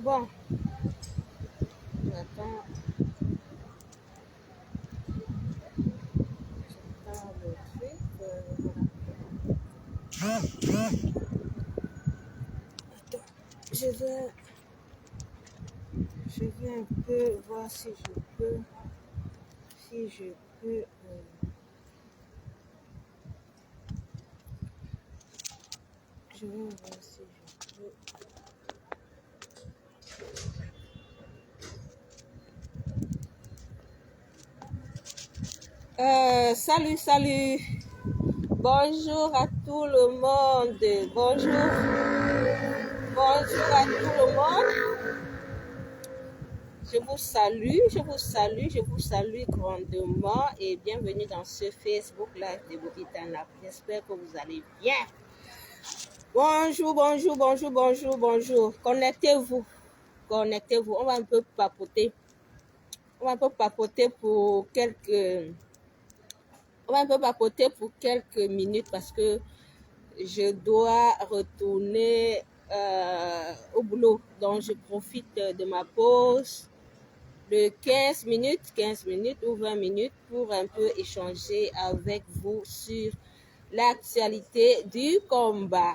Bon, j'attends le truc. Voilà. Attends, je vais un peu voir si je peux, je vais voir si je peux. Salut. Bonjour à tout le monde. Bonjour à tout le monde. Je vous salue grandement et bienvenue dans ce Facebook Live de Bobby Tanap. J'espère que vous allez bien. Bonjour. Connectez-vous. On va un peu papoter. Pour quelques minutes parce que je dois retourner au boulot. Donc, je profite de ma pause de 15 minutes ou 20 minutes pour un peu échanger avec vous sur l'actualité du combat.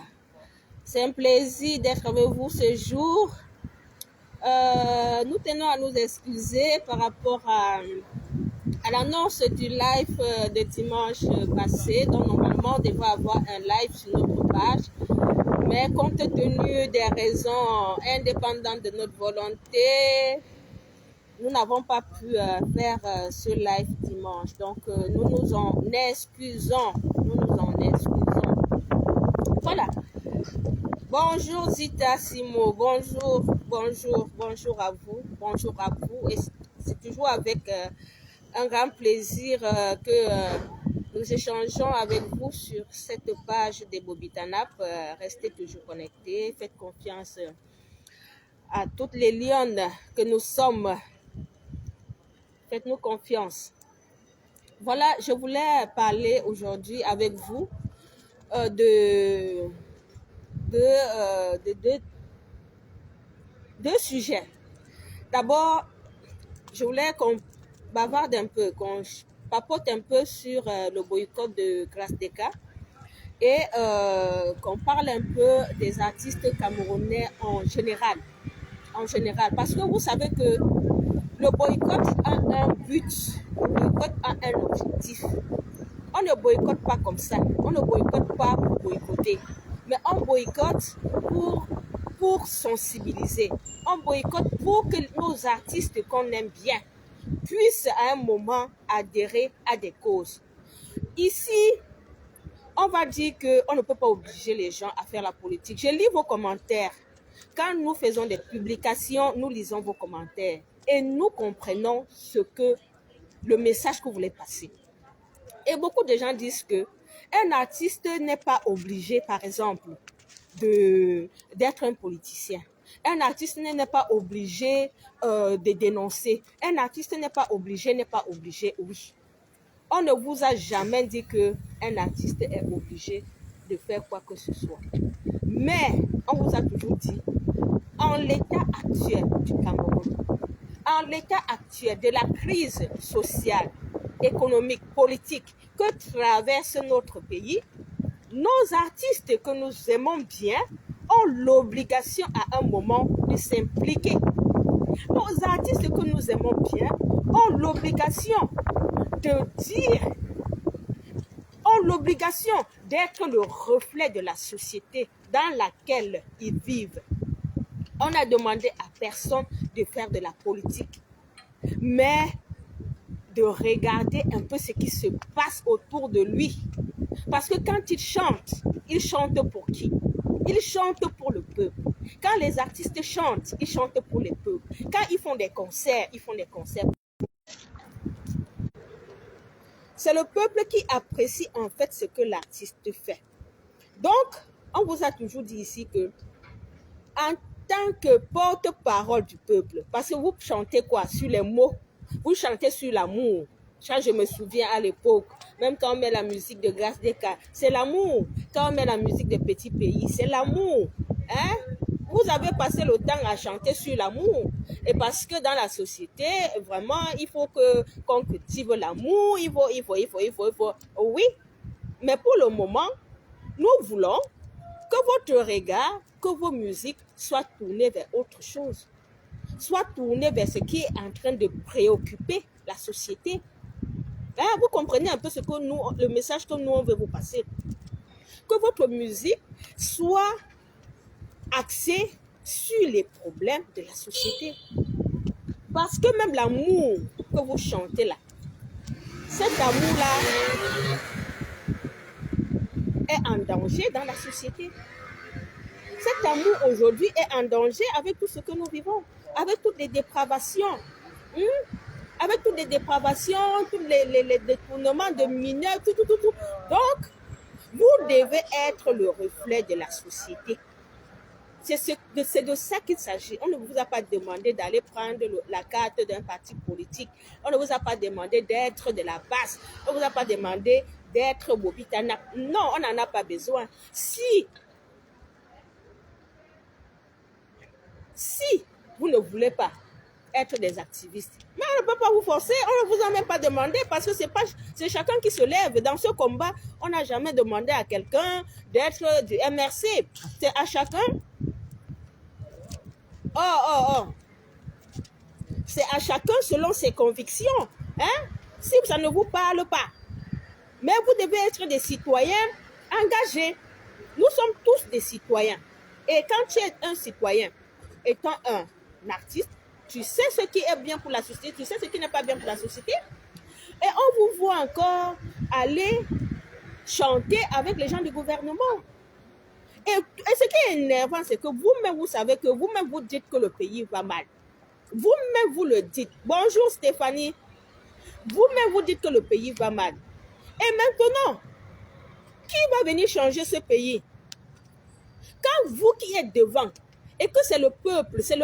C'est un plaisir d'être avec vous ce jour. Nous tenons à nous excuser par rapport à l'annonce du live de dimanche passé. Donc, normalement, on devrait avoir un live sur notre page. Mais compte tenu des raisons indépendantes de notre volonté, nous n'avons pas pu faire ce live dimanche. Donc, nous nous en excusons. Voilà. Bonjour Zita Simo. Bonjour à vous. Et c'est toujours avec un grand plaisir que nous échangeons avec vous sur cette page de Bobby Tanap. Restez toujours connectés. Faites confiance à toutes les lionnes que nous sommes. Faites-nous confiance. Voilà, je voulais parler aujourd'hui avec vous de deux sujets. D'abord, je voulais qu'on bavarde un peu, qu'on papote un peu sur le boycott de Grâce Deka et qu'on parle un peu des artistes camerounais en général. Parce que vous savez que le boycott a un but, le boycott a un objectif. On ne boycotte pas comme ça, on ne boycotte pas pour boycotter, mais on boycotte pour sensibiliser. On boycotte pour que nos artistes qu'on aime bien puissent à un moment adhérer à des causes. Ici, on va dire qu'on ne peut pas obliger les gens à faire la politique. Je lis vos commentaires. Quand nous faisons des publications, nous lisons vos commentaires et nous comprenons le message que vous voulez passer. Et beaucoup de gens disent que un artiste n'est pas obligé, par exemple, d'être un politicien. Un artiste n'est pas obligé de dénoncer. Un artiste n'est pas obligé, oui. On ne vous a jamais dit qu'un artiste est obligé de faire quoi que ce soit. Mais on vous a toujours dit, en l'état actuel du Cameroun, en l'état actuel de la crise sociale, économique, politique que traverse notre pays, nos artistes que nous aimons bien ont l'obligation à un moment de s'impliquer. Nos artistes que nous aimons bien ont l'obligation de dire, ont l'obligation d'être le reflet de la société dans laquelle ils vivent. On n'a demandé à personne de faire de la politique, mais de regarder un peu ce qui se passe autour de lui. Parce que quand il chante pour qui? Il chante pour le peuple. Quand les artistes chantent, ils chantent pour le peuple. Quand ils font des concerts, C'est le peuple qui apprécie en fait ce que l'artiste fait. Donc, on vous a toujours dit ici que en tant que porte-parole du peuple, parce que vous chantez quoi? Sur les mots, vous chantez sur l'amour. Ça, je me souviens à l'époque, même quand on met la musique de Grâce Deka, c'est l'amour. Quand on met la musique de Petit Pays, c'est l'amour. Hein? Vous avez passé le temps à chanter sur l'amour. Et parce que dans la société, vraiment, il faut qu'on cultive l'amour, il faut. Oui, mais pour le moment, nous voulons que votre regard, que vos musiques soient tournées vers autre chose, soient tournées vers ce qui est en train de préoccuper la société. Hein, vous comprenez un peu le message que nous, on veut vous passer. Que votre musique soit axée sur les problèmes de la société. Parce que même l'amour que vous chantez là, cet amour-là est en danger dans la société. Cet amour aujourd'hui est en danger avec tout ce que nous vivons, avec toutes les dépravations, avec toutes les dépravations, tous les détournements de mineurs, tout. Donc, vous devez être le reflet de la société. C'est de ça qu'il s'agit. On ne vous a pas demandé d'aller prendre la carte d'un parti politique. On ne vous a pas demandé d'être de la base. On ne vous a pas demandé d'être Bobitana. Non, on n'en a pas besoin. Si vous ne voulez pas être des activistes, mais on ne peut pas vous forcer, on ne vous a même pas demandé parce que c'est chacun qui se lève. Dans ce combat, on n'a jamais demandé à quelqu'un d'être du MRC. C'est à chacun. C'est à chacun selon ses convictions. Hein? Si ça ne vous parle pas. Mais vous devez être des citoyens engagés. Nous sommes tous des citoyens. Et quand tu es un citoyen, étant un artiste, tu sais ce qui est bien pour la société, tu sais ce qui n'est pas bien pour la société. Et on vous voit encore aller chanter avec les gens du gouvernement. Et ce qui est énervant, c'est que vous-même, vous savez que vous-même, vous dites que le pays va mal. Vous-même, vous le dites. Bonjour Stéphanie. Vous-même, vous dites que le pays va mal. Et maintenant, qui va venir changer ce pays? Quand vous qui êtes devant, et que c'est le peuple, c'est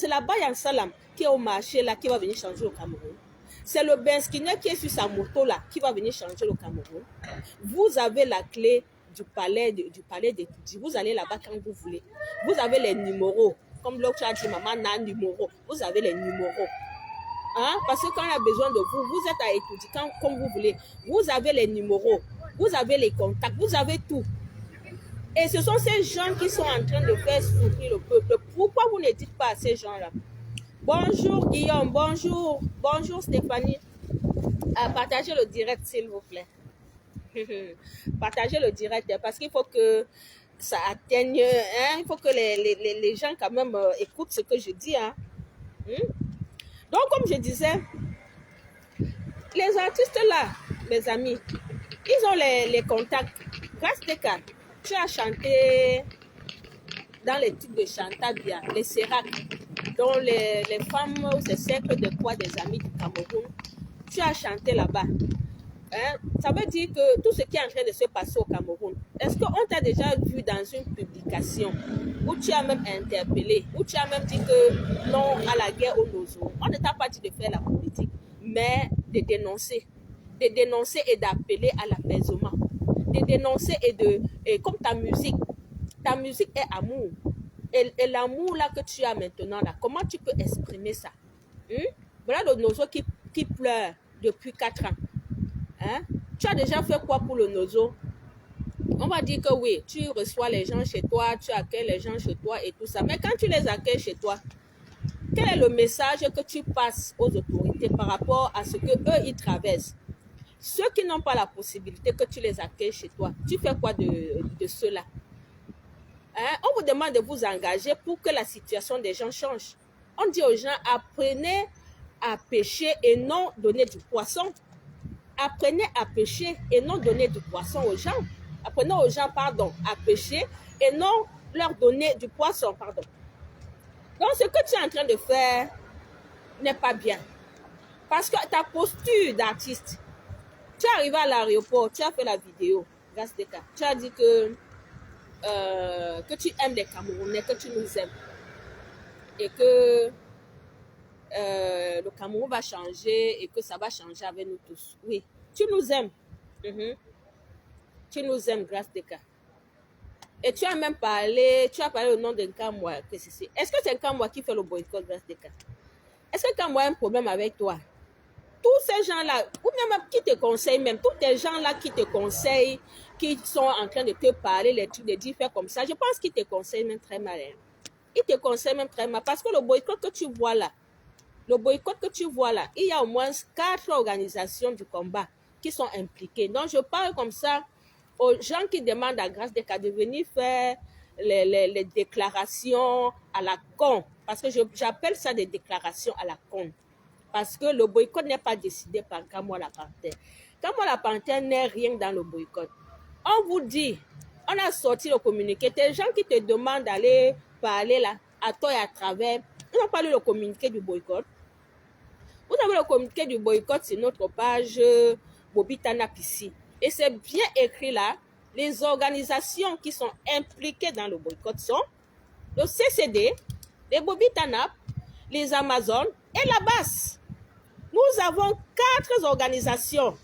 la Bayan Salam qui est au marché là, qui va venir changer le Cameroun. C'est le Benskiner qui est sur sa moto là, qui va venir changer le Cameroun. Vous avez la clé du palais d'études. Vous allez là-bas quand vous voulez. Vous avez les numéros. Comme l'autre a dit, maman n'a un numéro. Vous avez les numéros. Hein? Parce que quand on a besoin de vous, vous êtes à étudier comme vous voulez. Vous avez les numéros. Vous avez les contacts. Vous avez tout. Et ce sont ces gens qui sont en train de faire souffrir le peuple. Pourquoi vous ne dites pas à ces gens-là? Bonjour Guillaume, bonjour. Bonjour Stéphanie. Partagez le direct s'il vous plaît. Partagez le direct parce qu'il faut que ça atteigne, hein? Il faut que les gens quand même écoutent ce que je dis. Hein? Donc comme je disais, les artistes là, mes amis, ils ont les contacts. Grâce des cas, tu as chanté dans les trucs de Chantabia, les Serac, dont les femmes ou ces cercles de quoi des amis du Cameroun, tu as chanté là-bas. Hein? Ça veut dire que tout ce qui est en train de se passer au Cameroun, est-ce qu'on t'a déjà vu dans une publication où tu as même interpellé, où tu as même dit que non à la guerre au Nozo? On ne t'a pas dit de faire la politique, mais de dénoncer et d'appeler à l'apaisement, de dénoncer et comme ta musique est amour. Et l'amour là que tu as maintenant, là, comment tu peux exprimer ça? Voilà le Nozo qui pleure depuis 4 ans. Hein? Tu as déjà fait quoi pour le Nozo? On va dire que oui, tu reçois les gens chez toi, tu accueilles les gens chez toi et tout ça. Mais quand tu les accueilles chez toi, quel est le message que tu passes aux autorités par rapport à ce qu'eux, ils traversent? Ceux qui n'ont pas la possibilité que tu les accueilles chez toi, tu fais quoi de cela? Hein? On vous demande de vous engager pour que la situation des gens change. On dit aux gens, apprenez à pêcher et non donner du poisson. Apprenez à pêcher et non donner du poisson aux gens. Apprenez aux gens, à pêcher et non leur donner du poisson, Donc, ce que tu es en train de faire n'est pas bien. Parce que ta posture d'artiste, tu es arrivé à l'aéroport, tu as fait la vidéo, tu as dit que tu aimes les Camerounais, que tu nous aimes. Et que le Cameroun va changer et que ça va changer avec nous tous. Oui, tu nous aimes. Tu nous aimes, grâce des cas. Et tu as même parlé, tu as parlé au nom d'un Kamwa. Est-ce que c'est un Kamwa qui fait le boycott grâce des cas? Est-ce que Kamwa a un problème avec toi? Tous ces gens-là, ou même qui te conseillent, même tous ces gens-là qui te conseillent, qui sont en train de te parler, les trucs, de dire faire comme ça, je pense qu'ils te conseillent même très mal. Hein. Ils te conseillent même très mal. Parce que le boycott que tu vois là, il y a au moins 4 organisations du combat qui sont impliquées. Donc, je parle comme ça aux gens qui demandent à Grâce des cas de venir faire les déclarations à la con. Parce que j'appelle ça des déclarations à la con. Parce que le boycott n'est pas décidé par Kamwa la Panthère. Kamwa la Panthère n'est rien dans le boycott. On vous dit, on a sorti le communiqué. Des gens qui te demandent d'aller parler là, à toi et à travers, ils n'ont pas lu le communiqué du boycott. Vous avez le communiqué du boycott sur notre page Bobitana ici. Et c'est bien écrit là. Les organisations qui sont impliquées dans le boycott sont le CCD, les Bobitana, les Amazones et la BAS. Nous avons 4 organisations.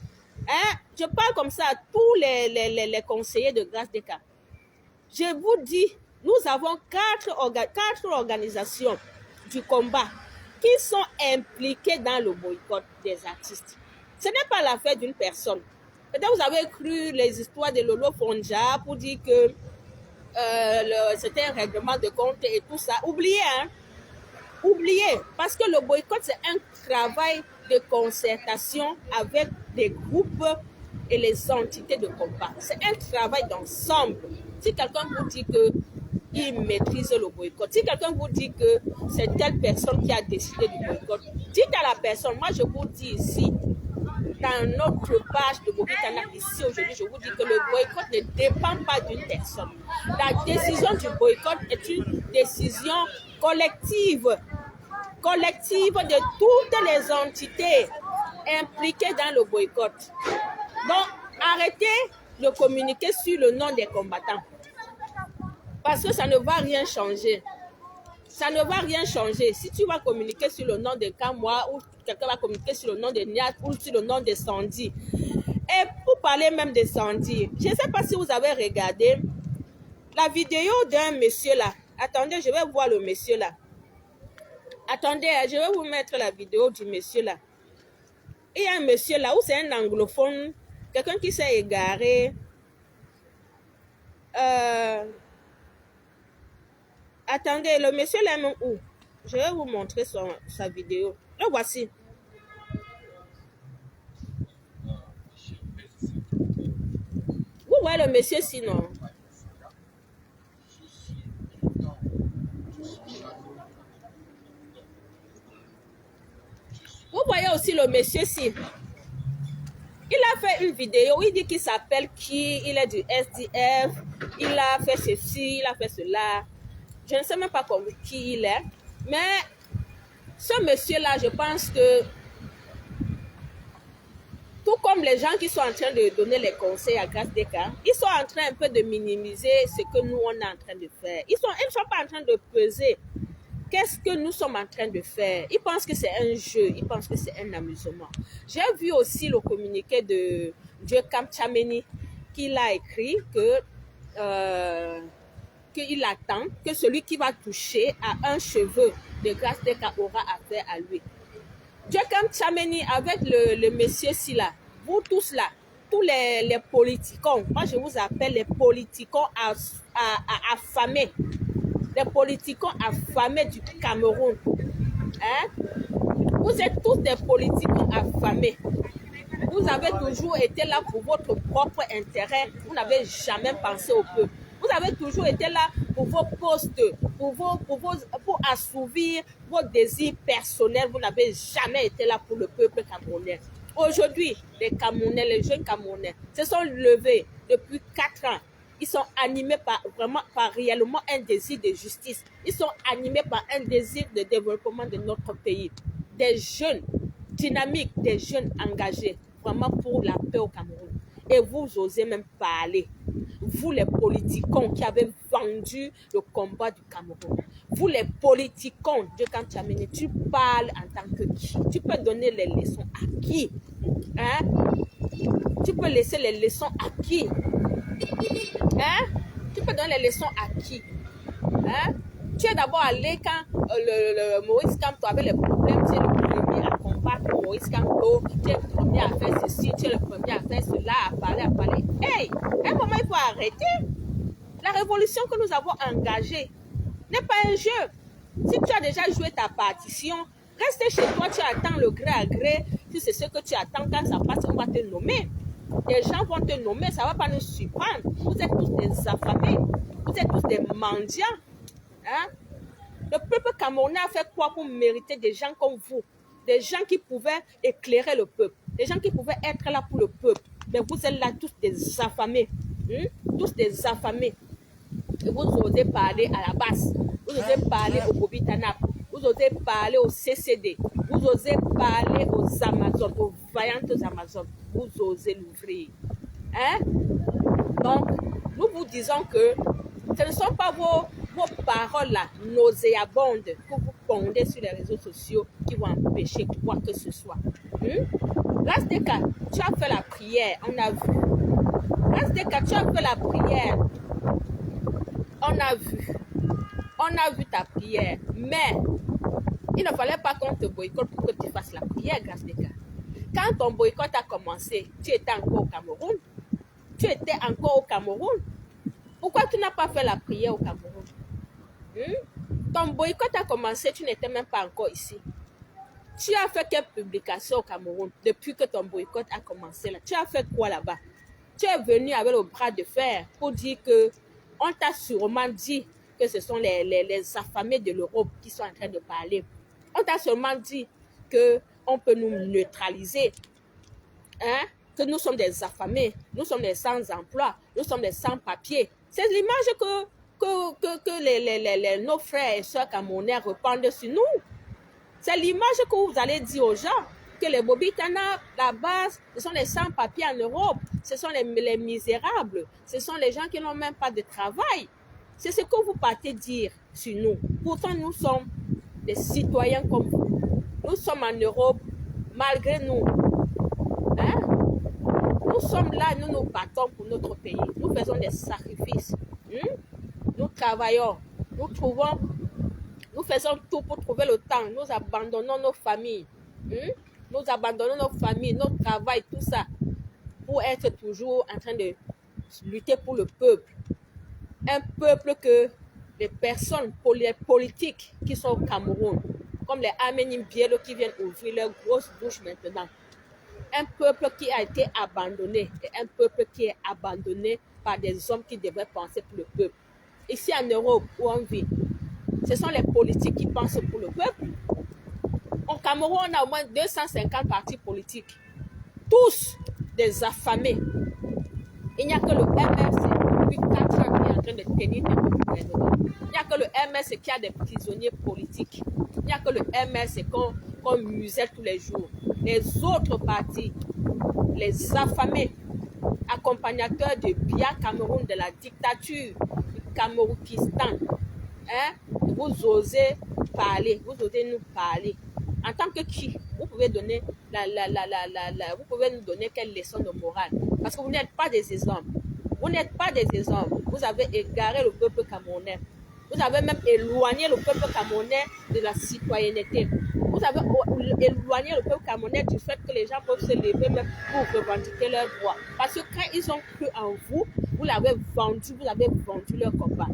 Hein? Je parle comme ça à tous les conseillers de Grâce des cas. Je vous dis, nous avons 4 organisations du combat qui sont impliquées dans le boycott des artistes. Ce n'est pas l'affaire d'une personne. Peut-être vous avez cru les histoires de Lolo Fonja pour dire que c'était un règlement de compte et tout ça. Oubliez, hein? Oubliez, parce que le boycott, c'est un travail de concertation avec des groupes et les entités de combat. C'est un travail d'ensemble. Si quelqu'un vous dit qu'il maîtrise le boycott, si quelqu'un vous dit que c'est telle personne qui a décidé du boycott, dites à la personne, moi je vous dis ici, dans notre page de Bobitana, ici aujourd'hui, je vous dis que le boycott ne dépend pas d'une personne. La décision du boycott est une décision collective de toutes les entités impliquées dans le boycott. Donc, arrêtez de communiquer sur le nom des combattants. Parce que ça ne va rien changer. Ça ne va rien changer. Si tu vas communiquer sur le nom de Kamwa ou quelqu'un va communiquer sur le nom de Niat ou sur le nom de Sandy. Et pour parler même de Sandy, je ne sais pas si vous avez regardé la vidéo d'un monsieur là. Attendez, je vais voir le monsieur là. Attendez, je vais vous mettre la vidéo du monsieur là. Il y a un monsieur là où c'est un anglophone, quelqu'un qui s'est égaré. Attendez, le monsieur là est où? Je vais vous montrer sa vidéo. Le voici. Vous voyez le monsieur sinon? Vous voyez aussi le monsieur si. Il a fait une vidéo où il dit qu'il s'appelle qui, il est du SDF, il a fait ceci, il a fait cela. Je ne sais même pas qui il est. Mais ce monsieur-là, je pense que tout comme les gens qui sont en train de donner les conseils à Grâce des cas, ils sont en train un peu de minimiser ce que nous, on est en train de faire. Ils ne sont pas en train de peser. Qu'est-ce que nous sommes en train de faire? Ils pensent que c'est un jeu, ils pensent que c'est un amusement. J'ai vu aussi le communiqué de Dieu Camp Chameni qu'il a écrit qu'il attend que celui qui va toucher à un cheveu de Grâce des cas aura affaire à lui. Dieu Camp Chameni avec le monsieur Silla, vous tous là, tous les politiciens, moi je vous appelle les politiciens affamés. Les politiciens affamés du Cameroun. Hein? Vous êtes tous des politiciens affamés. Vous avez toujours été là pour votre propre intérêt. Vous n'avez jamais pensé au peuple. Vous avez toujours été là pour vos postes, pour assouvir vos désirs personnels. Vous n'avez jamais été là pour le peuple camerounais. Aujourd'hui, les Camerounais, les jeunes Camerounais se sont levés depuis 4 ans. Ils sont animés par réellement un désir de justice. Ils sont animés par un désir de développement de notre pays. Des jeunes dynamiques, des jeunes engagés, vraiment pour la paix au Cameroun. Et vous osez même parler. Vous les politiciens qui avez vendu le combat du Cameroun. Vous les politiciens, Dieu quand tu as mené, tu parles en tant que qui? Tu peux donner les leçons à qui? Hein? Tu peux laisser les leçons à qui? Hein? Tu peux donner les leçons à qui? Hein? Tu es d'abord allé quand le Maurice Kamto avait les problèmes, tu es le premier à combattre Maurice Kamto, tu es le premier à faire ceci, tu es le premier à faire cela, à parler. Hey, à un moment, il faut arrêter. La révolution que nous avons engagée n'est pas un jeu. Si tu as déjà joué ta partition, reste chez toi, tu attends le gré à gré. Si c'est ce que tu attends, quand ça passe, on va te nommer. Les gens vont te nommer, ça ne va pas nous surprendre. Vous êtes tous des affamés, vous êtes tous des mendiants. Hein? Le peuple camerounais a fait quoi pour mériter des gens comme vous? Des gens qui pouvaient éclairer le peuple, des gens qui pouvaient être là pour le peuple. Mais vous êtes là tous des affamés. Tous des affamés. Et vous osez parler à la base, vous osez parler au Bobby Tanap, vous osez parler au CCD, vous osez parler aux Amazones, aux vaillantes Amazones, vous osez l'ouvrir. Hein? Donc, nous vous disons que ce ne sont pas vos paroles-là, nauséabondes, que vous pondez sur les réseaux sociaux qui vont empêcher quoi que ce soit. Rasteka, tu as fait la prière, on a vu. Rasteka, tu as fait la prière. On a vu ta prière, mais il ne fallait pas qu'on te boycotte pour que tu fasses la prière, grâce des cas. Quand ton boycott a commencé, tu étais encore au Cameroun. Pourquoi tu n'as pas fait la prière au Cameroun? Ton boycott a commencé, tu n'étais même pas encore ici. Tu as fait quelle publication au Cameroun depuis que ton boycott a commencé là? Tu as fait quoi là-bas? Tu es venu avec le bras de fer pour dire que on t'a sûrement dit que ce sont les affamés de l'Europe qui sont en train de parler. On t'a sûrement dit qu'on peut nous neutraliser, hein? Que nous sommes des affamés, nous sommes des sans-emploi, nous sommes des sans-papiers. C'est l'image que nos frères et sœurs camerounais répandent sur nous. C'est l'image que vous allez dire aux gens, que les Bobitana, la base, ce sont les sans-papiers en Europe, ce sont les misérables, ce sont les gens qui n'ont même pas de travail. C'est ce que vous partez dire sur nous. Pourtant, nous sommes des citoyens comme vous. Nous sommes en Europe, malgré nous. Hein? Nous sommes là, nous nous battons pour notre pays. Nous faisons des sacrifices. Nous travaillons, nous faisons tout pour trouver le temps. Nous abandonnons nos familles. Nous abandonnons nos familles, notre travail, tout ça, pour être toujours en train de lutter pour le peuple. Un peuple que les personnes politiques qui sont au Cameroun, comme les Aménim Bielo qui viennent ouvrir leurs grosses bouches maintenant. Un peuple qui a été abandonné, et un peuple qui est abandonné par des hommes qui devraient penser pour le peuple. Ici en Europe où on vit, ce sont les politiques qui pensent pour le peuple. Au Cameroun, on a au moins 250 partis politiques. Tous des affamés. Il n'y a que le MRC depuis 4 ans qui est en train de tenir le gouvernement. Il n'y a que le MRC qui a des prisonniers politiques. Il n'y a que le MRC qu'on muselle tous les jours. Les autres partis, les affamés, accompagnateurs de Bia Cameroun, de la dictature du Cameroukistan, hein? Vous osez parler, vous osez nous parler. En tant que qui, vous pouvez donner vous pouvez nous donner quelle leçon de morale? Parce que vous n'êtes pas des exemples. Vous n'êtes pas des exemples. Vous avez égaré le peuple camerounais. Vous avez même éloigné le peuple camerounais de la citoyenneté. Vous avez éloigné le peuple camerounais du fait que les gens peuvent se lever même pour revendiquer leurs droits. Parce que quand ils ont cru en vous, vous avez vendu leur combat.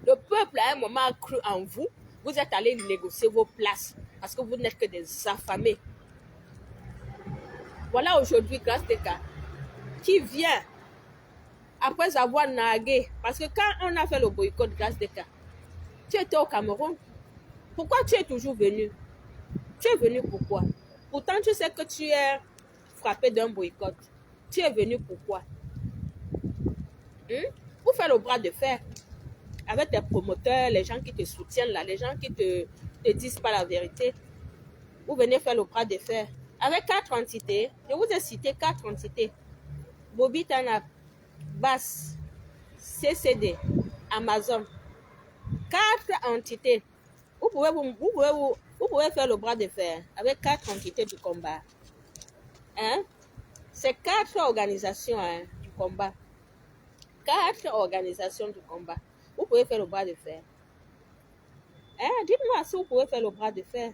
Le peuple, à un moment, a cru en vous. Vous êtes allés négocier vos places parce que vous n'êtes que des affamés. Voilà aujourd'hui, grâce des cas, qui vient après avoir nagué. Parce que quand on a fait le boycott, grâce des cas, tu étais au Cameroun. Pourquoi tu es toujours venu? Tu es venu pourquoi? Pourtant, tu sais que tu es frappé d'un boycott. Tu es venu pourquoi? Pour faire le bras de fer avec tes promoteurs, les gens qui te soutiennent là, les gens qui te disent pas la vérité. Vous venez faire le bras de fer. Avec 4 entités, je vous ai cité 4 entités. Bobby Tanap, BAS, CCD, Amazon. 4 entités. Vous pouvez faire le bras de fer avec 4 entités du combat. Hein? C'est 4 organisations du combat. 4 organisations du combat. Vous pouvez faire le bras de fer. Hein? Dites-moi si vous pouvez faire le bras de fer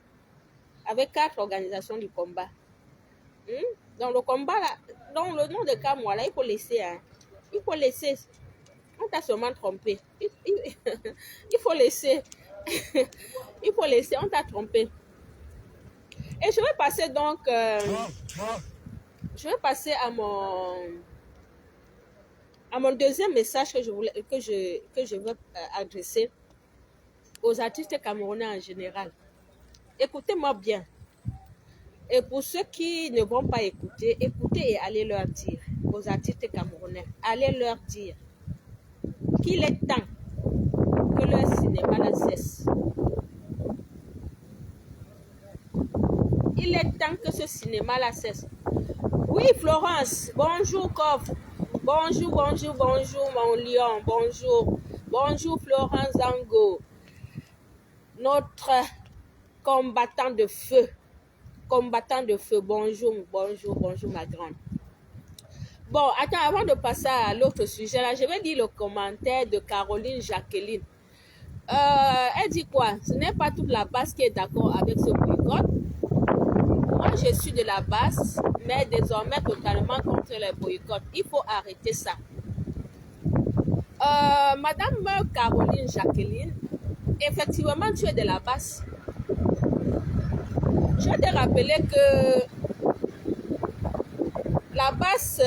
avec 4 organisations du combat. Dans le combat, là, dans le nom de Kamwa, là, il faut laisser. Hein? Il faut laisser. On t'a sûrement trompé. Il faut laisser. Il faut laisser. On t'a trompé. Et je vais passer donc. Je vais passer à mon deuxième message que je veux adresser aux artistes camerounais en général. Écoutez-moi bien. Et pour ceux qui ne vont pas écouter, écoutez et allez leur dire aux artistes camerounais, allez leur dire qu'il est temps que leur cinéma la cesse. Il est temps que ce cinéma la cesse. Oui, Florence, bonjour Kof. Bonjour, bonjour, bonjour mon lion, bonjour. Bonjour Florence Zango, notre combattant de feu. Combattant de feu, bonjour, bonjour, bonjour ma grande. Bon, attends, avant de passer à l'autre sujet, là, je vais dire le commentaire de Caroline Jacqueline. Elle dit quoi? Ce n'est pas toute la base qui est d'accord avec ce boycott. Moi, je suis de la base, mais désormais totalement contre les boycotts. Il faut arrêter ça. Madame Caroline Jacqueline, effectivement, tu es de la base. Je vais te rappeler que la base,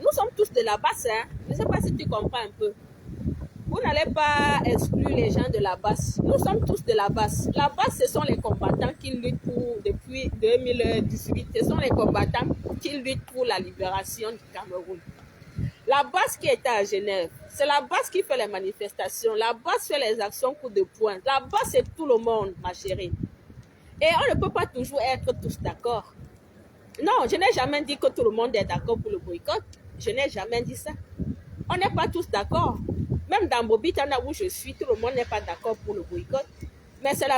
nous sommes tous de la base. Hein? Je ne sais pas si tu comprends un peu. Vous n'allez pas exclure les gens de la base. Nous sommes tous de la base. La base, ce sont les combattants qui luttent depuis 2018. Ce sont les combattants qui luttent pour la libération du Cameroun. La base qui était à Genève, c'est la base qui fait les manifestations. La base fait les actions coup de poing. La base, c'est tout le monde, ma chérie. Et on ne peut pas toujours être tous d'accord. Non, je n'ai jamais dit que tout le monde est d'accord pour le boycott. Je n'ai jamais dit ça. On n'est pas tous d'accord. Même dans Bobitana où je suis, tout le monde n'est pas d'accord pour le boycott. Mais c'est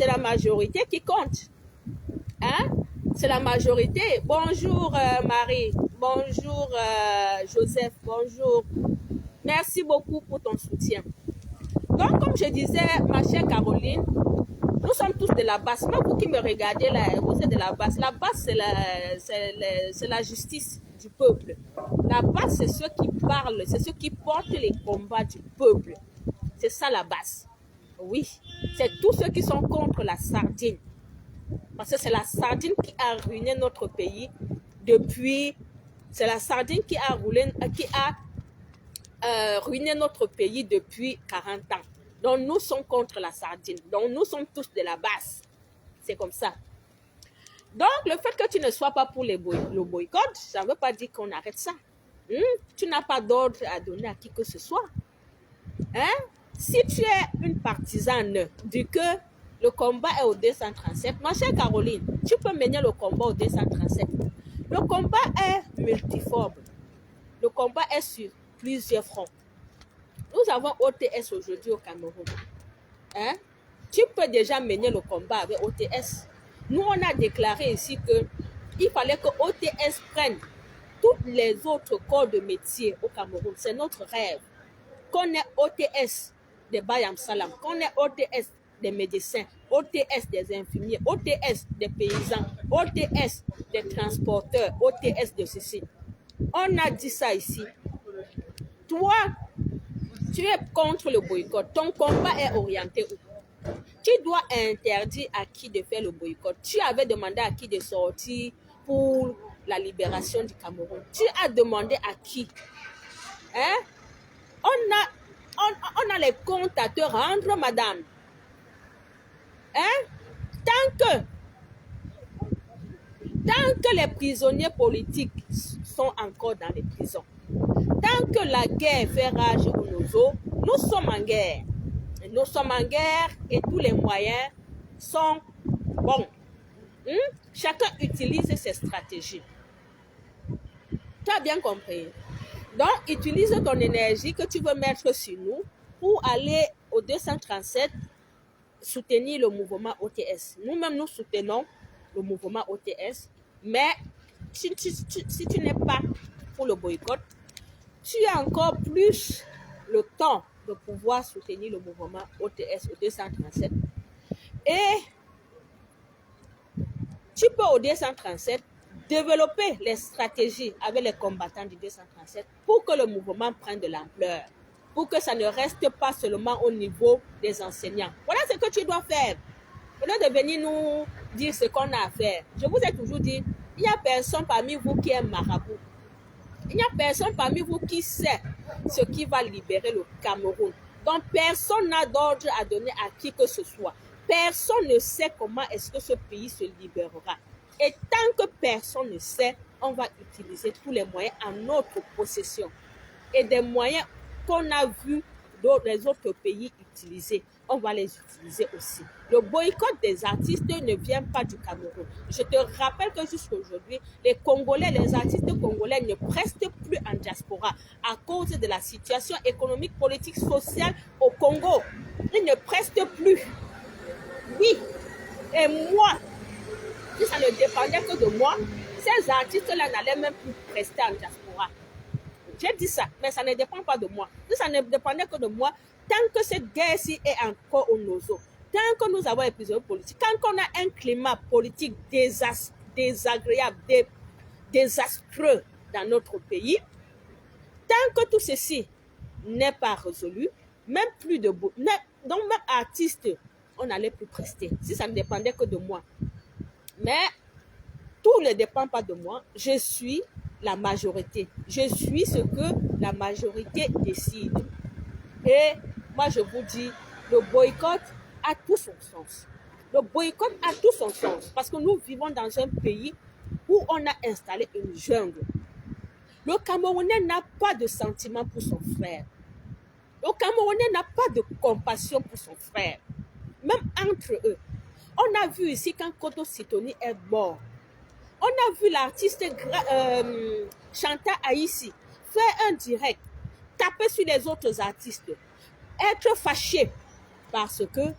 la majorité qui compte. Hein? C'est la majorité. Bonjour Marie. Bonjour Joseph. Bonjour. Merci beaucoup pour ton soutien. Donc, comme je disais, ma chère Caroline, nous sommes tous de la base. Même vous qui me regardez là, vous êtes de la base. La base, c'est la justice du peuple. La base, c'est ceux qui parlent, c'est ceux qui portent les combats du peuple. C'est ça la base. Oui, c'est tous ceux qui sont contre la sardine. Parce que c'est la sardine qui a ruiné notre pays depuis... C'est la sardine qui a ruiné notre pays depuis 40 ans. Donc, nous sommes contre la sardine. Donc, nous sommes tous de la base. C'est comme ça. Donc, le fait que tu ne sois pas pour le boycott, ça ne veut pas dire qu'on arrête ça. Tu n'as pas d'ordre à donner à qui que ce soit. Hein? Si tu es une partisane du que le combat est au 237, ma chère Caroline, tu peux mener le combat au 237. Le combat est multiforme. Le combat est sur plusieurs fronts. Nous avons OTS aujourd'hui au Cameroun. Hein? Tu peux déjà mener le combat avec OTS. Nous, on a déclaré ici qu'il fallait que OTS prenne tous les autres corps de métier au Cameroun. C'est notre rêve. Qu'on ait OTS des Bayam Salam, qu'on ait OTS des médecins, OTS des infirmiers, OTS des paysans, OTS des transporteurs, OTS de ceci. On a dit ça ici. Toi, tu es contre le boycott. Ton combat est orienté où? Tu dois interdire à qui de faire le boycott. Tu avais demandé à qui de sortir pour la libération du Cameroun. Tu as demandé à qui? Hein? On a les comptes à te rendre, madame. Hein? Tant que les prisonniers politiques sont encore dans les prisons, tant que la guerre fait rage au Nozo, nous sommes en guerre. Nous sommes en guerre et tous les moyens sont bons. Chacun utilise ses stratégies. Tu as bien compris? Donc, utilise ton énergie que tu veux mettre sur nous pour aller au 237, soutenir le mouvement OTS. Nous-mêmes, nous soutenons le mouvement OTS, mais si tu n'es pas pour le boycott, tu as encore plus le temps de pouvoir soutenir le mouvement OTS au 237 et tu peux au 237 développer les stratégies avec les combattants du 237 pour que le mouvement prenne de l'ampleur, pour que ça ne reste pas seulement au niveau des enseignants. Voilà ce que tu dois faire. Au lieu de venir nous dire ce qu'on a à faire, je vous ai toujours dit, il n'y a personne parmi vous qui est marabout. Il n'y a personne parmi vous qui sait ce qui va libérer le Cameroun. Donc, personne n'a d'ordre à donner à qui que ce soit. Personne ne sait comment est-ce que ce pays se libérera. Et tant que personne ne sait, on va utiliser tous les moyens en notre possession. Et des moyens qu'on a vus les autres pays utiliser, on va les utiliser aussi. Le boycott des artistes ne vient pas du Cameroun. Je te rappelle que jusqu'à aujourd'hui, les Congolais, les artistes congolais ne prestent plus en diaspora à cause de la situation économique, politique, sociale au Congo. Ils ne prestent plus. Oui. Et moi, si ça ne dépendait que de moi, ces artistes-là n'allaient même plus prester en diaspora. J'ai dit ça, mais ça ne dépend pas de moi. Si ça ne dépendait que de moi, tant que cette guerre-ci est encore au nozo, tant que nous avons épisode politique, quand on a un climat politique désagréable, désastreux dans notre pays, tant que tout ceci n'est pas résolu, même plus de... Donc même artiste, on n'allait plus prester, si ça ne dépendait que de moi. Mais tout ne dépend pas de moi. Je suis la majorité. Je suis ce que la majorité décide. Et moi, je vous dis, le boycott a tout son sens. Le boycott a tout son sens parce que nous vivons dans un pays où on a installé une jungle. Le Camerounais n'a pas de sentiment pour son frère. Le Camerounais n'a pas de compassion pour son frère. Même entre eux. On a vu ici quand Koto Sitoni est mort. On a vu l'artiste Chanta Aïssi faire un direct, taper sur les autres artistes, être fâché parce que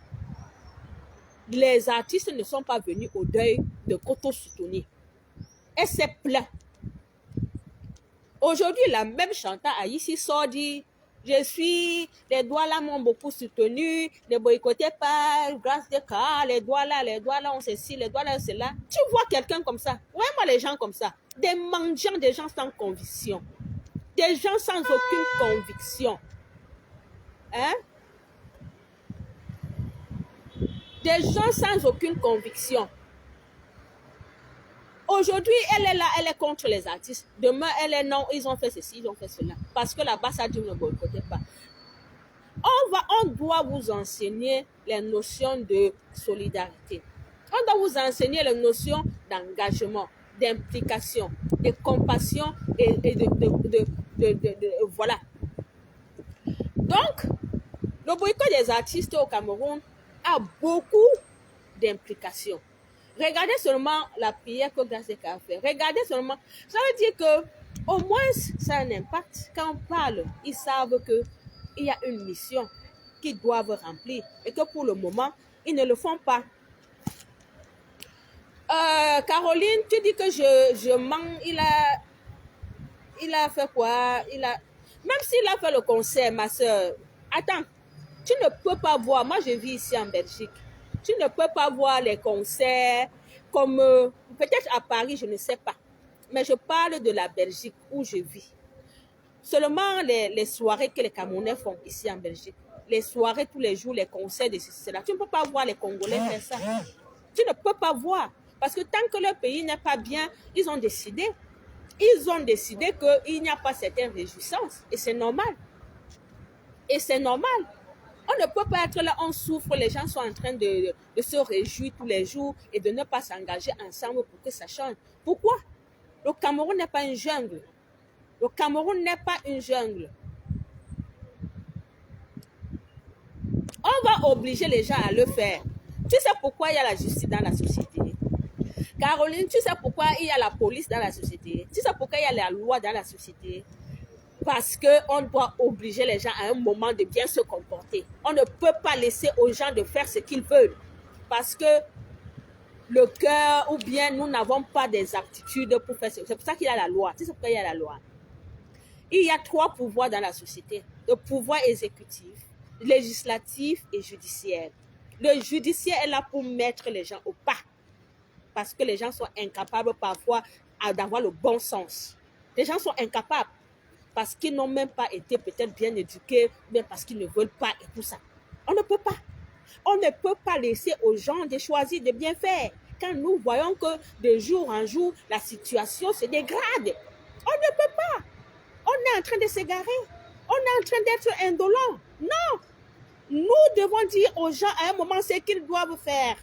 les artistes ne sont pas venus au deuil de Koto Sitoni. Et c'est plein. Aujourd'hui, la même Chanta Aïssi sort dit les Douala m'ont beaucoup soutenu, ne boycottez pas, grâce de cas, les Douala, on ceci, les Douala, cela. Tu vois quelqu'un comme ça, vraiment les gens comme ça, des mendiants, des gens sans conviction, des gens sans aucune conviction. Hein? Des gens sans aucune conviction. Aujourd'hui, elle est là, elle est contre les artistes. Demain, elle est non, ils ont fait ceci, ils ont fait cela. Parce que là-bas, ça dit ne boycottez pas. On doit vous enseigner les notions de solidarité. On doit vous enseigner les notions d'engagement, d'implication, de compassion et voilà. Donc, le boycott des artistes au Cameroun a beaucoup d'implications. Regardez seulement la prière que Graceka a fait. Regardez seulement. Ça veut dire que au moins ça a un impact. Quand on parle, ils savent qu'il y a une mission qu'ils doivent remplir et que pour le moment, ils ne le font pas. Caroline, tu dis que je mens. Il a fait quoi? Même s'il a fait le concert, ma soeur. Attends, tu ne peux pas voir. Moi, je vis ici en Belgique. Tu ne peux pas voir les concerts comme peut-être à Paris, je ne sais pas. Mais je parle de la Belgique où je vis. Seulement les soirées que les Camerounais font ici en Belgique. Les soirées tous les jours, les concerts de ceci, là. Tu ne peux pas voir les Congolais faire ça. Tu ne peux pas voir. Parce que tant que leur pays n'est pas bien, ils ont décidé qu'il n'y a pas certaines réjouissances. Et c'est normal. Et c'est normal. On ne peut pas être là, on souffre, les gens sont en train de se réjouir tous les jours et de ne pas s'engager ensemble pour que ça change. Pourquoi? Le Cameroun n'est pas une jungle. Le Cameroun n'est pas une jungle. On va obliger les gens à le faire. Tu sais pourquoi il y a la justice dans la société? Caroline, tu sais pourquoi il y a la police dans la société? Tu sais pourquoi il y a la loi dans la société? Parce qu'on doit obliger les gens à un moment de bien se comporter. On ne peut pas laisser aux gens de faire ce qu'ils veulent. Parce que le cœur ou bien nous n'avons pas des aptitudes pour faire ça. C'est pour ça qu'il y a la loi. Tu sais pourquoi il y a la loi? Il y a 3 pouvoirs dans la société. Le pouvoir exécutif, législatif et judiciaire. Le judiciaire est là pour mettre les gens au pas. Parce que les gens sont incapables parfois d'avoir le bon sens. Les gens sont incapables parce qu'ils n'ont même pas été peut-être bien éduqués, mais parce qu'ils ne veulent pas et tout ça. On ne peut pas. On ne peut pas laisser aux gens de choisir de bien faire. Quand nous voyons que de jour en jour, la situation se dégrade, on ne peut pas. On est en train de s'égarer. On est en train d'être indolent. Non. Nous devons dire aux gens à un moment ce qu'ils doivent faire.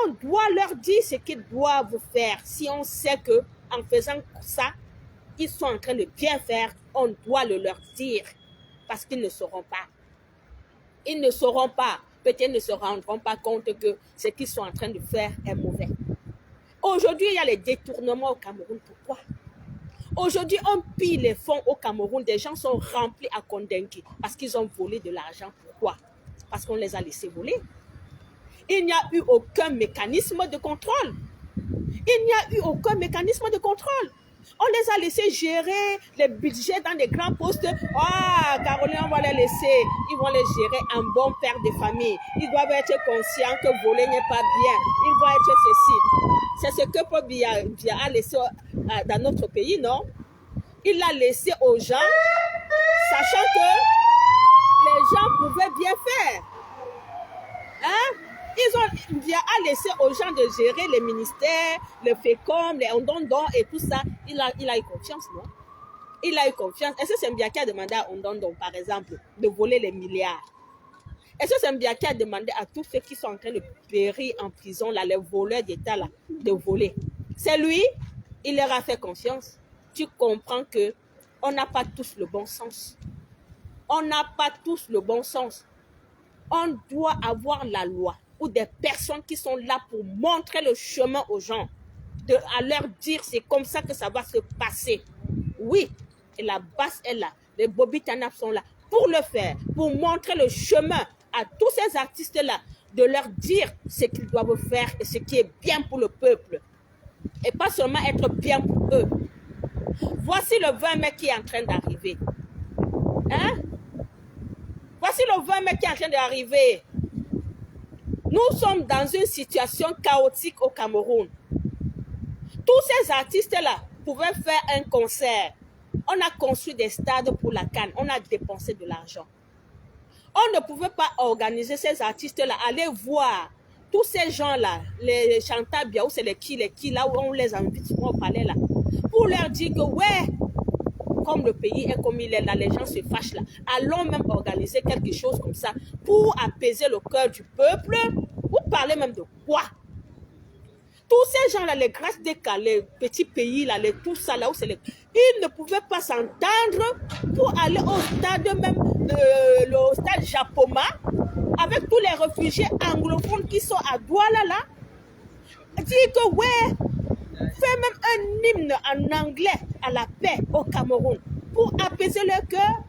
On doit leur dire ce qu'ils doivent faire. Si on sait qu'en faisant ça, ils sont en train de bien faire, on doit le leur dire. Parce qu'ils ne sauront pas. Ils ne sauront pas. Peut-être ne se rendront pas compte que ce qu'ils sont en train de faire est mauvais. Aujourd'hui, il y a les détournements au Cameroun. Pourquoi? Aujourd'hui, on pille les fonds au Cameroun. Des gens sont remplis à Kondengui parce qu'ils ont volé de l'argent. Pourquoi? Parce qu'on les a laissés voler. Il n'y a eu aucun mécanisme de contrôle. Il n'y a eu aucun mécanisme de contrôle. On les a laissés gérer les budgets dans des grands postes. Ah, Caroline, on va les laisser. Ils vont les gérer en bon père de famille. Ils doivent être conscients que voler n'est pas bien. Ils vont être ceci. C'est ce que Paul Biya a laissé dans notre pays, non? Il l'a laissé aux gens, sachant que les gens pouvaient bien faire. Hein? Biya a laissé aux gens de gérer les ministères, le FECOM, les Ondondon et tout ça. Il a eu confiance, non? Il a eu confiance. Est-ce que c'est Biya qui a demandé à Ondondon, par exemple, de voler les milliards? Est-ce que c'est Biya qui a demandé à tous ceux qui sont en train de périr en prison, là, les voleurs d'État, là, de voler? C'est lui, il leur a fait confiance. Tu comprends que on n'a pas tous le bon sens. On n'a pas tous le bon sens. On doit avoir la loi ou des personnes qui sont là pour montrer le chemin aux gens, à leur dire c'est comme ça que ça va se passer. Oui, et la base est là. Les Bobby Tanap sont là pour le faire, pour montrer le chemin à tous ces artistes-là, de leur dire ce qu'ils doivent faire et ce qui est bien pour le peuple. Et pas seulement être bien pour eux. Voici le 20 mai qui est en train d'arriver. Hein? Voici le 20 mai qui est en train d'arriver. Nous sommes dans une situation chaotique au Cameroun. Tous ces artistes-là pouvaient faire un concert. On a construit des stades pour la CAN. On a dépensé de l'argent. On ne pouvait pas organiser ces artistes-là, aller voir tous ces gens-là, les chanteurs bien, ou c'est les qui, là où on les invite souvent au palais là, pour leur dire que ouais, comme le pays est comme il est là, les gens se fâchent là. Allons même organiser quelque chose comme ça pour apaiser le cœur du peuple. Vous parlez même de quoi? Tous ces gens-là, les grâces des cas, les petits pays là, tout ça là où c'est ils ne pouvaient pas s'entendre pour aller au stade même, le stade Japoma, avec tous les réfugiés anglophones qui sont à Douala là. Dire que ouais, fait même un hymne en anglais à la paix au Cameroun pour apaiser leur cœur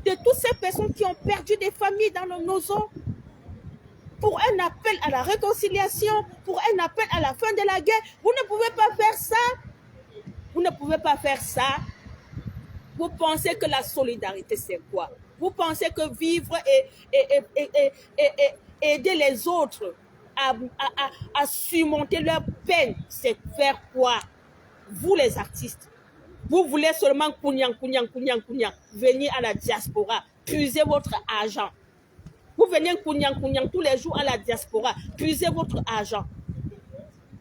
de toutes ces personnes qui ont perdu des familles dans nos zones, pour un appel à la réconciliation, pour un appel à la fin de la guerre. Vous ne pouvez pas faire ça. Vous ne pouvez pas faire ça. Vous pensez que la solidarité, c'est quoi? Vous pensez que vivre et aider les autres à surmonter leur peine, c'est faire quoi? Vous les artistes, vous voulez seulement venir à la diaspora, puiser votre argent. Vous venez tous les jours à la diaspora, puiser votre argent.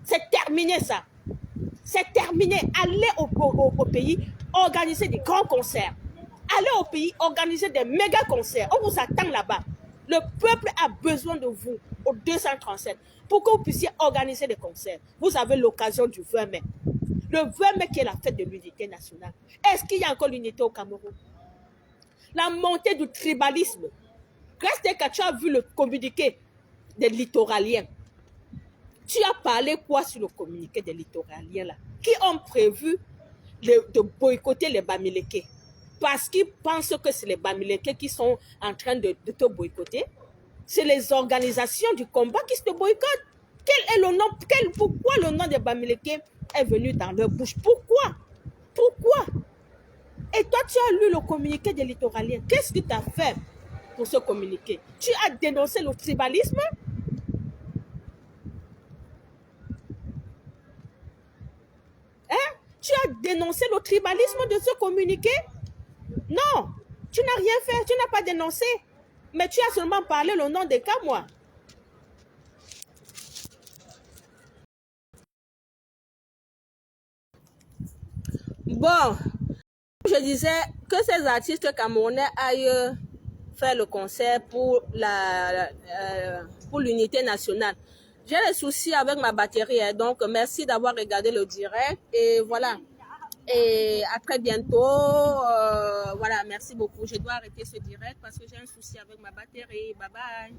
C'est terminé ça. C'est terminé. Allez au pays, organiser des grands concerts. Allez au pays, organiser des méga concerts. On vous attend là-bas. Le peuple a besoin de vous au 237 pour que vous puissiez organiser des concerts. Vous avez l'occasion du 20 mai. Le 20 mai qui est la fête de l'unité nationale. Est-ce qu'il y a encore l'unité au Cameroun? La montée du tribalisme. Grâce tu as vu le communiqué des littoraliens. Tu as parlé quoi sur le communiqué des littoraliens là? Qui ont prévu de boycotter les Bamileke? Parce qu'ils pensent que c'est les Bamileke qui sont en train de te boycotter. C'est les organisations du combat qui te boycottent. Quel est le nom? Pourquoi le nom des Bamileke est venu dans leur bouche? Pourquoi? Pourquoi? Et toi, tu as lu le communiqué des littoraliens. Qu'est-ce que tu as fait pour ce communiqué? Tu as dénoncé le tribalisme? Hein? Tu as dénoncé le tribalisme de ce communiqué? Non, tu n'as rien fait, tu n'as pas dénoncé. Mais tu as seulement parlé le nom des Kamois. Bon, je disais que ces artistes camerounais aillent faire le concert pour l'unité nationale. J'ai des soucis avec ma batterie, hein, donc merci d'avoir regardé le direct et voilà. Et à très bientôt. Voilà, merci beaucoup. Je dois arrêter ce direct parce que j'ai un souci avec ma batterie. Bye bye.